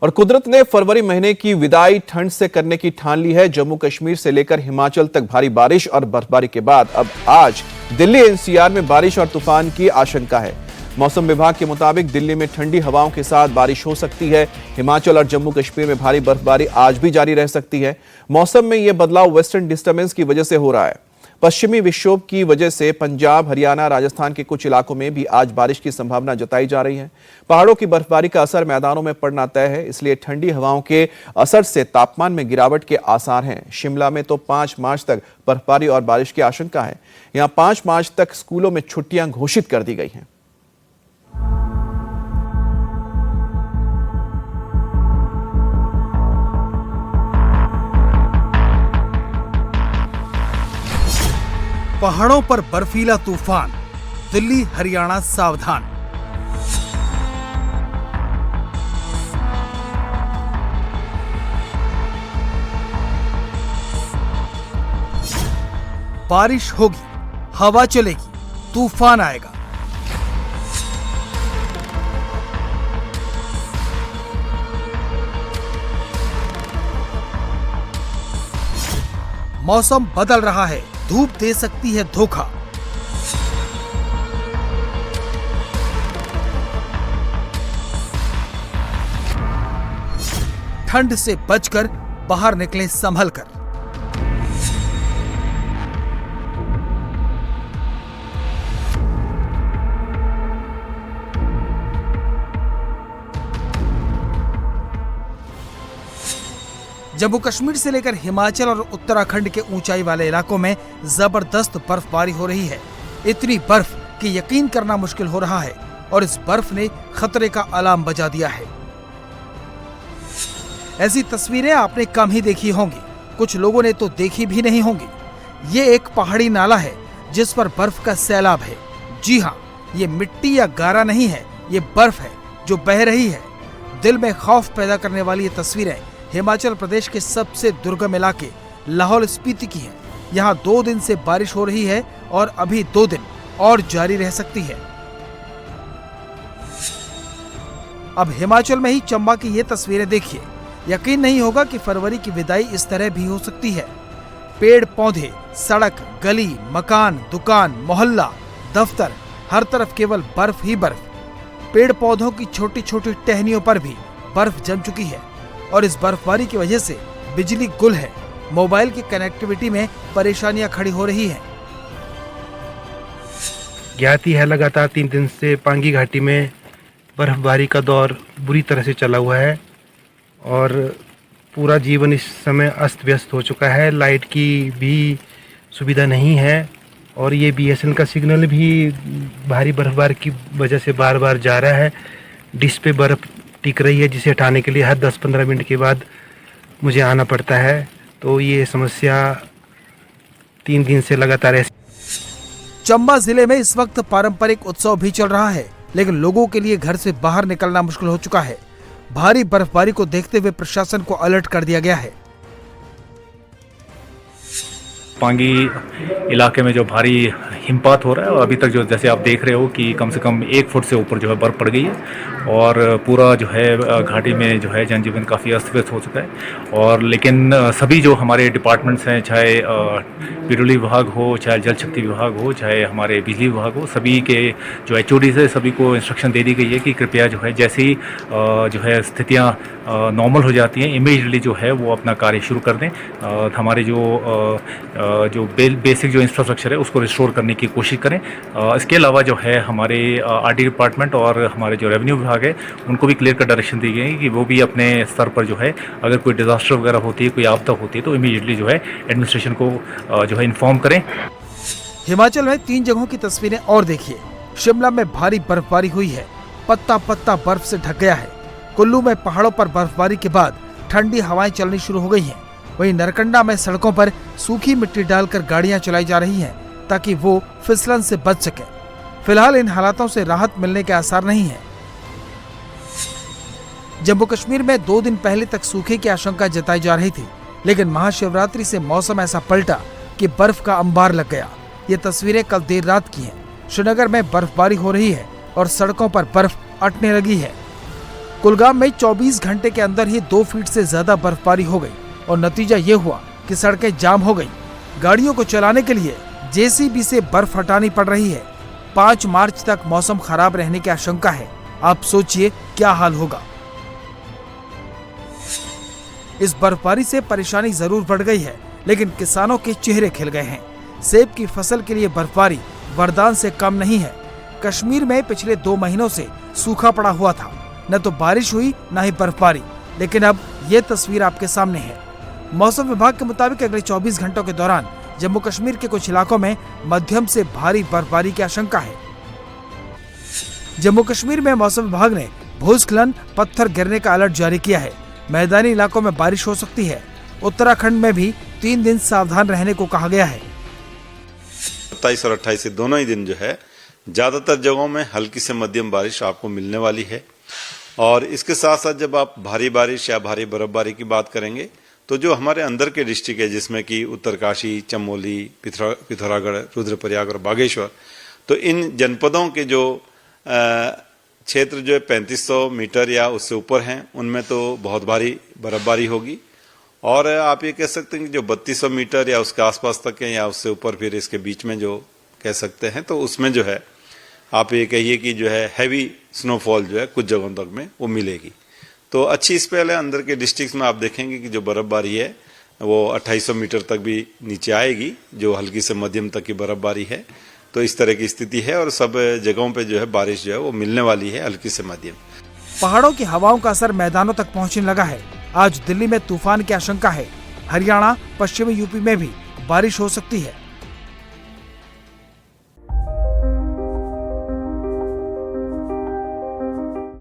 और कुदरत ने फरवरी महीने की विदाई ठंड से करने की ठान ली है। जम्मू कश्मीर से लेकर हिमाचल तक भारी बारिश और बर्फबारी के बाद अब आज दिल्ली एनसीआर में बारिश और तूफान की आशंका है। मौसम विभाग के मुताबिक दिल्ली में ठंडी हवाओं के साथ बारिश हो सकती है। हिमाचल और जम्मू कश्मीर में भारी बर्फबारी आज भी जारी रह सकती है। मौसम में यह बदलाव वेस्टर्न डिस्टर्बेंस की वजह से हो रहा है। पश्चिमी विक्षोभ की वजह से पंजाब, हरियाणा, राजस्थान के कुछ इलाकों में भी आज बारिश की संभावना जताई जा रही है। पहाड़ों की बर्फबारी का असर मैदानों में पड़ना तय है, इसलिए ठंडी हवाओं के असर से तापमान में गिरावट के आसार हैं। शिमला में तो 5 मार्च तक बर्फबारी और बारिश की आशंका है। यहां 5 मार्च तक स्कूलों में छुट्टियां घोषित कर दी गई हैं। पहाड़ों पर बर्फीला तूफान, दिल्ली हरियाणा सावधान। बारिश होगी, हवा चलेगी, तूफान आएगा। मौसम बदल रहा है, धूप दे सकती है धोखा। ठंड से बचकर बाहर निकलें संभल कर। जम्मू कश्मीर से लेकर हिमाचल और उत्तराखंड के ऊंचाई वाले इलाकों में जबरदस्त बर्फबारी हो रही है। इतनी बर्फ कि यकीन करना मुश्किल हो रहा है और इस बर्फ ने खतरे का अलार्म बजा दिया है। ऐसी तस्वीरें आपने कम ही देखी होंगी, कुछ लोगों ने तो देखी भी नहीं होंगी। ये एक पहाड़ी नाला है जिस पर बर्फ का सैलाब है। जी हाँ, ये मिट्टी या गारा नहीं है, ये बर्फ है जो बह रही है। दिल में खौफ पैदा करने वाली ये तस्वीरें हिमाचल प्रदेश के सबसे दुर्गम इलाके लाहौल स्पीति की है। यहाँ 2 दिन से बारिश हो रही है और अभी 2 दिन और जारी रह सकती है। अब हिमाचल में ही चंबा की ये तस्वीरें देखिए, यकीन नहीं होगा कि फरवरी की विदाई इस तरह भी हो सकती है। पेड़ पौधे, सड़क, गली, मकान, दुकान, मोहल्ला, दफ्तर, हर तरफ केवल बर्फ ही बर्फ। पेड़ पौधों की छोटी छोटी टहनियों पर भी बर्फ जम चुकी है और इस बर्फबारी की वजह से बिजली गुल है। मोबाइल की कनेक्टिविटी में परेशानियां खड़ी हो रही हैं। ज्ञाति है लगातार 3 दिन से पांगी घाटी में बर्फबारी का दौर बुरी तरह से चला हुआ है और पूरा जीवन इस समय अस्त व्यस्त हो चुका है। लाइट की भी सुविधा नहीं है और ये BSNL का सिग्नल भी भारी बर्फबारी की वजह से बार बार जा रहा है। डिश पे बर्फ टिक रही है जिसे हटाने के लिए हर 10-15 मिनट के बाद मुझे आना पड़ता है। तो ये समस्या 3 दिन से लगातार है। चंबा जिले में इस वक्त पारंपरिक उत्सव भी चल रहा है, लेकिन लोगों के लिए घर से बाहर निकलना मुश्किल हो चुका है। भारी बर्फबारी को देखते हुए प्रशासन को अलर्ट कर दिया गया है। पांगी इलाके में जो भारी हिमपात हो रहा है और अभी तक जो जैसे आप देख रहे हो कि कम से कम 1 फुट से ऊपर जो है बर्फ़ पड़ गई है और पूरा जो है घाटी में जो है जनजीवन काफ़ी अस्त व्यस्त हो चुका है। और लेकिन सभी जो हमारे डिपार्टमेंट्स हैं, चाहे पेट्रोलियम विभाग हो, चाहे जल शक्ति विभाग हो, चाहे हमारे बिजली विभाग हो, सभी के जो HODs है सभी को इंस्ट्रक्शन दे दी गई है कि कृपया जो है जैसे ही जो है स्थितियाँ नॉर्मल हो जाती हैं इमीडिएटली जो है वो अपना कार्य शुरू कर दें। हमारे जो बेसिक जो इंफ्रास्ट्रक्चर है उसको रिस्टोर करने की कोशिश करें। इसके अलावा जो है हमारे RD डिपार्टमेंट और हमारे जो रेवेन्यू विभाग है उनको भी क्लियर कट डायरेक्शन दी गई है कि वो भी अपने स्तर पर जो है अगर कोई डिजास्टर वगैरह होती है, कोई आपदा होती है तो इमीडिएटली जो है एडमिनिस्ट्रेशन को जो है इन्फॉर्म करें। हिमाचल में 3 जगहों की तस्वीरें और देखिए। शिमला में भारी बर्फबारी हुई है, पत्ता पत्ता बर्फ से ढक गया है। कुल्लू में पहाड़ों पर बर्फबारी के बाद ठंडी हवाएं चलनी शुरू हो गई हैं। वहीं नरकंडा में सड़कों पर सूखी मिट्टी डालकर गाड़ियां चलाई जा रही हैं ताकि वो फिसलन से बच सके। फिलहाल इन हालातों से राहत मिलने के आसार नहीं है। जम्मू कश्मीर में 2 दिन पहले तक सूखे की आशंका जताई जा रही थी, लेकिन महाशिवरात्रि से मौसम ऐसा पलटा कि बर्फ का अंबार लग गया। ये तस्वीरें कल देर रात की हैं। श्रीनगर में बर्फबारी हो रही है और सड़कों पर बर्फ अटने लगी है। कुलगाम में 24 घंटे के अंदर ही 2 फीट से ज्यादा बर्फबारी हो गई और नतीजा ये हुआ कि सड़कें जाम हो गई। गाड़ियों को चलाने के लिए जेसीबी से बर्फ हटानी पड़ रही है। 5 मार्च तक मौसम खराब रहने की आशंका है। आप सोचिए क्या हाल होगा। इस बर्फबारी से परेशानी जरूर बढ़ गई है, लेकिन किसानों के चेहरे खिल गए हैं। सेब की फसल के लिए बर्फबारी वरदान से कम नहीं है। कश्मीर में पिछले 2 महीनों से सूखा पड़ा हुआ था, न तो बारिश हुई न ही बर्फबारी, लेकिन अब ये तस्वीर आपके सामने है। मौसम विभाग के मुताबिक अगले 24 घंटों के दौरान जम्मू कश्मीर के कुछ इलाकों में मध्यम से भारी बर्फबारी की आशंका है। जम्मू कश्मीर में मौसम विभाग ने भूस्खलन, पत्थर गिरने का अलर्ट जारी किया है। मैदानी इलाकों में बारिश हो सकती है। उत्तराखंड में भी 3 दिन सावधान रहने को कहा गया है। 27 और 28 दोनों ही दिन जो है ज्यादातर जगहों में हल्की से मध्यम बारिश आपको मिलने वाली है। और इसके साथ साथ जब आप भारी बारिश या भारी बर्फबारी की बात करेंगे तो जो हमारे अंदर के डिस्ट्रिक्ट है, जिसमें कि उत्तरकाशी, चमोली, पिथौरागढ़, रुद्रप्रयाग और बागेश्वर, तो इन जनपदों के जो क्षेत्र जो है 3500 मीटर या उससे ऊपर हैं, उनमें तो बहुत भारी बर्फबारी होगी। और आप ये कह सकते हैं कि जो 3200 मीटर या उसके आसपास तक है या उससे ऊपर फिर इसके बीच में जो कह सकते हैं, तो उसमें जो है आप ये कहिए कि जो है हैवी स्नोफॉल जो है कुछ जगहों तक में वो मिलेगी। तो अच्छी स्पेल है। अंदर के डिस्ट्रिक्ट्स में आप देखेंगे कि जो बर्फबारी है वो 2800 मीटर तक भी नीचे आएगी, जो हल्की से मध्यम तक की बर्फबारी है। तो इस तरह की स्थिति है और सब जगहों पे जो है बारिश जो है वो मिलने वाली है, हल्की से मध्यम। पहाड़ों की हवाओं का असर मैदानों तक पहुंचने लगा है। आज दिल्ली में तूफान की आशंका है। हरियाणा, पश्चिमी यूपी में भी बारिश हो सकती है।